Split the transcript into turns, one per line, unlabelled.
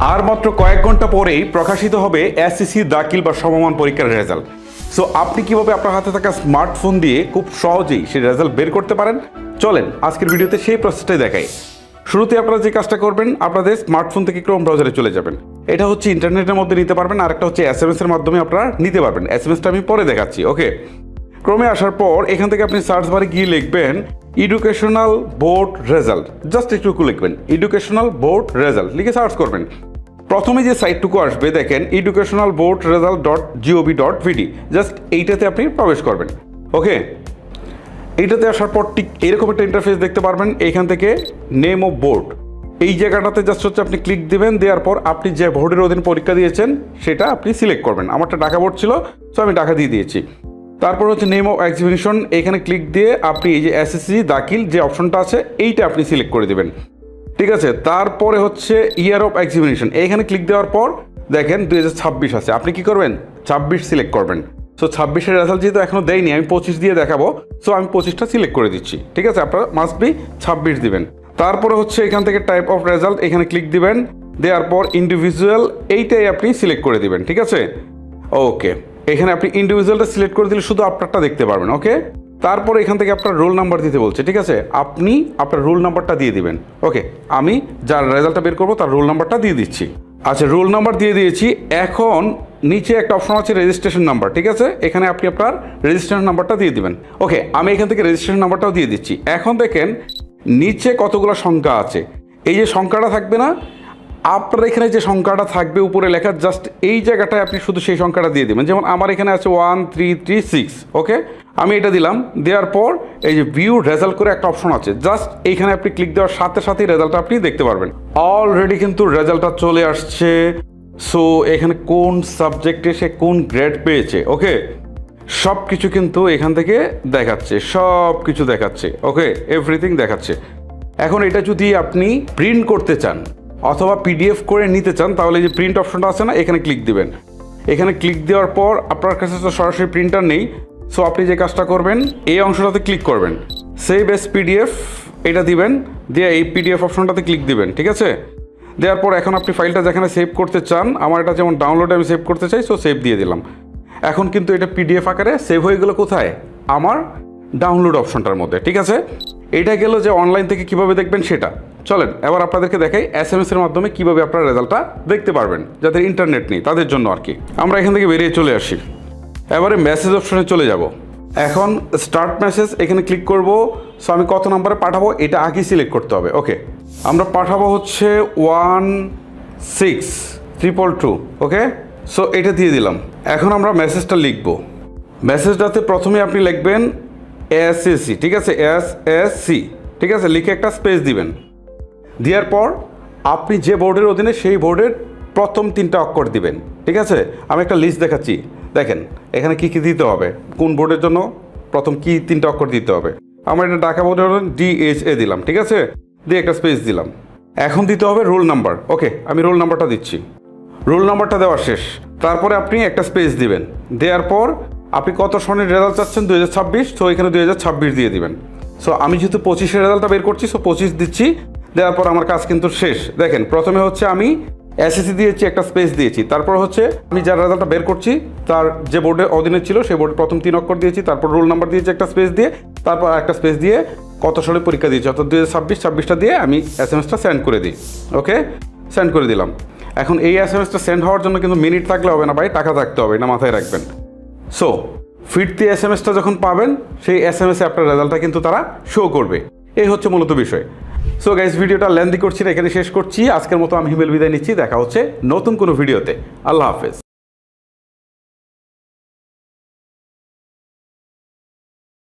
আর মাত্র কয়েক ঘন্টা পরেই প্রকাশিত হবে এসএসসি দাখিল বা সমমান পরীক্ষার রেজাল্ট। সো আপনি কিভাবে আপনার হাতে থাকা স্মার্টফোন দিয়ে খুব সহজেই সেই রেজাল্ট বের করতে পারেন, চলেন আজকের ভিডিওতে সেই প্রসেসটাই দেখাই। শুরুতে আপনারা যে কাজটা করবেন, আপনাদের স্মার্টফোন থেকে ক্রোম ব্রাউজারে চলে যাবেন। এটা হচ্ছে ইন্টারনেটের মধ্যে নিতে পারবেন, আর একটা হচ্ছে এসএমএস এর মাধ্যমে আপনারা নিতে পারবেন। এসএমএসটা আমি পরে দেখাচ্ছি। ওকে, ক্রোমে আসার পর এখান থেকে আপনি সার্চ বারে গিয়ে লিখবেন এডুকেশনাল বোর্ড রেজাল্ট। জাস্ট একটু লিখবেন এডুকেশনাল বোর্ড রেজাল্ট, লিখে সার্চ করবেন। প্রথমে যে সাইটটুকু আসবে দেখেন educationalboardresult.gov.vd, জাস্ট এইটাতে আপনি প্রবেশ করবেন। ওকে, এইটাতে আসার পর ঠিক এরকম একটা ইন্টারফেস দেখতে পারবেন। এইখান থেকে নেম অফ বোর্ড, এই জায়গাটাতে জাস্ট হচ্ছে আপনি ক্লিক দিবেন। দেওয়ার পর আপনি যে বোর্ডের অধীন পরীক্ষা দিয়েছেন সেটা আপনি সিলেক্ট করবেন। আমারটা ঢাকা বোর্ড ছিল, সো আমি ঢাকা দিয়ে দিয়েছি। তারপর হচ্ছে নেম অফ এক্সিবিশন, এখানে ক্লিক দিয়ে আপনি এই যে এসএসসি দাখিল যে অপশনটা আছে এইটা আপনি সিলেক্ট করে দেবেন। ঠিক আছে, তারপরে হচ্ছে ইয়ার অফ এক্সামিনেশন, এইখানে ক্লিক দেওয়ার পর দেখেন 2026 আছে। আপনি কি করবেন, 26 সিলেক্ট করবেন। সো 26-এর রেজাল্ট যেহেতু এখনও দেয়নি, আমি 25 দিয়ে দেখাবো, সো আমি 25টা সিলেক্ট করে দিচ্ছি। ঠিক আছে, আপনারা মাস্ট বি 26 দিবেন। তারপরে হচ্ছে এখান থেকে টাইপ অফ রেজাল্ট, এখানে ক্লিক দিবেন। দেওয়ার পর ইন্ডিভিজুয়াল এইটাই আপনি সিলেক্ট করে দিবেন। ঠিক আছে, ওকে, এখানে আপনি ইন্ডিভিজুয়ালটা সিলেক্ট করে দিলে শুধু আপনারটা দেখতে পারবেন। ওকে, তারপর এখান থেকে আপনার রোল নাম্বার দিতে বলছে। ঠিক আছে, আপনি আপনার রোল নাম্বারটা দিয়ে দিবেন। ওকে, আমি যার রেজাল্টটা বের করবো তার রোল নাম্বারটা দিয়ে দিচ্ছি। আচ্ছা, রোল নাম্বার দিয়ে দিয়েছি। এখন নিচে একটা অপশন আছে রেজিস্ট্রেশন নাম্বার। ঠিক আছে, এখানে আপনি আপনার রেজিস্ট্রেশন নাম্বারটা দিয়ে দিবেন। ওকে, আমি এখান থেকে রেজিস্ট্রেশন নাম্বারটাও দিয়ে দিচ্ছি। এখন দেখেন নিচে কতগুলো সংখ্যা আছে। এই যে সংখ্যাটা থাকবে না, আপনার এখানে যে সংখ্যাটা থাকবে উপরে লেখা, জাস্ট এই জায়গাটায় আপনি শুধু সেই সংখ্যাটা দিয়ে দেবেন। যেমন আমার এখানে আছে 1336। ওকে, আমি এটা দিলাম। দেওয়ার পর এই যে ভিউ রেজাল্ট করে একটা অপশন আছে, জাস্ট এইখানে আপনি ক্লিক দেওয়ার সাথে সাথেই রেজাল্টটা আপনি দেখতে পারবেন। অলরেডি কিন্তু রেজাল্টটা চলে আসছে। সো এখানে কোন সাবজেক্টে সে কোন গ্রেড পেয়েছে, ওকে, সব কিছু কিন্তু এখান থেকে দেখাচ্ছে, সব কিছু দেখাচ্ছে। ওকে, এভরিথিং দেখাচ্ছে। এখন এটা যদি আপনি প্রিন্ট করতে চান অথবা পিডিএফ করে নিতে চান, তাহলে এই যে প্রিন্ট অপশনটা আছে না, এখানে ক্লিক দিবেন। এখানে ক্লিক দেওয়ার পর আপনার কাছে তো সরাসরি প্রিন্টার নেই, সো আপনি যে কাজটা করবেন এই অংশটাতে ক্লিক করবেন, সেভ এস পিডিএফ এটা দিবেন, দিয়ে এই পিডিএফ অপশনটাতে ক্লিক দিবেন। ঠিক আছে, দেওয়ার পর এখন আপনি ফাইলটা যেখানে সেভ করতে চান, আমার এটা যেমন ডাউনলোডে আমি সেভ করতে চাই, সো সেভ দিয়ে দিলাম। এখন কিন্তু এটা পিডিএফ আকারে সেভ হয়ে গেলো কোথায়, আমার ডাউনলোড অপশনটার মধ্যে। ঠিক আছে, এটা গেল যে অনলাইন থেকে কিভাবে দেখবেন সেটা। চলেন এবার আপনাদেরকে দেখাই এসএমএস এর মাধ্যমে কিভাবে আপনারা রেজাল্টটা দেখতে পারবেন, যাদের ইন্টারনেট নেই তাদের জন্য আর কি। আমরা এখান থেকে বেরিয়ে চলে আসি, এবারে মেসেজ অপশনে চলে যাব। এখন স্টার্ট মেসেজ এখানে ক্লিক করব। সো আমি কত নম্বরে পাঠাবো এটা আগে সিলেক্ট করতে হবে। ওকে, আমরা পাঠাবো হচ্ছে 16222। ওকে, সো এটা দিয়ে দিলাম। এখন আমরা মেসেজটা লিখব। মেসেজটাতে প্রথমে আপনি লিখবেন এসএসসি। ঠিক আছে, এসএসসি। ঠিক আছে, লিখে একটা স্পেস দিবেন। দেওয়ার পর আপনি যে বোর্ডের অধীনে সেই বোর্ডের প্রথম 3টা অক্ষর দিবেন। ঠিক আছে, আমি একটা লিস্ট দেখাচ্ছি, দেখেন এখানে কি কি দিতে হবে, কোন বোর্ডের জন্য প্রথম কি 3টা অক্ষর দিতে হবে। আমার এটা ঢাকা বোর্ডের DHA দিলাম। ঠিক আছে, দিয়ে একটা স্পেস দিলাম। এখন দিতে হবে রোল নাম্বার। ওকে, আমি রোল নাম্বারটা দিচ্ছি। রোল নাম্বারটা দেওয়া শেষ। তারপরে আপনি একটা স্পেস দিবেন। দেওয়ার পর আপনি কত সনের রেজাল্ট চাচ্ছেন, 2026, তো এখানে 2026 দিয়ে দিবেন। সো আমি যেহেতু 25-এর রেজাল্টটা বের করছি, সো 25 দিচ্ছি। দেওয়ার পর আমার কাজ কিন্তু শেষ। দেখেন প্রথমে হচ্ছে আমি এসএসসি দিয়েছি, একটা স্পেস দিয়েছি। তারপর হচ্ছে আমি যার রেজাল্টটা বের করছি তার যে বোর্ডের অধীনে ছিল সেই বোর্ডের প্রথম 3 অক্ষর দিয়েছি। তারপর রোল নাম্বার দিয়েছি একটা স্পেস দিয়ে, তারপর একটা স্পেস দিয়ে কত সালে পরীক্ষা দিয়েছি, অর্থাৎ 2026টা দিয়ে আমি এসএমএসটা সেন্ড করে দিই। ওকে, সেন্ড করে দিলাম। এখন এই এসএমএসটা সেন্ড হওয়ার জন্য কিন্তু মিনিট থাকলে হবে না ভাই, টাকা থাকতে হবে, এটা মাথায় রাখবেন। সো ফিরতি এসএমএসটা যখন পাবেন সেই এসএমএসে আপনার রেজাল্টটা কিন্তু তারা শো করবে। এই হচ্ছে মূলত বিষয়। সো গাইস, ভিডিওটা লেন্দি করছি না, এখানে শেষ করছি। আজকের মতো আমি হিমেল বিদায় নিচ্ছি। দেখা হচ্ছে নতুন কোনো ভিডিওতে। আল্লাহ হাফেজ।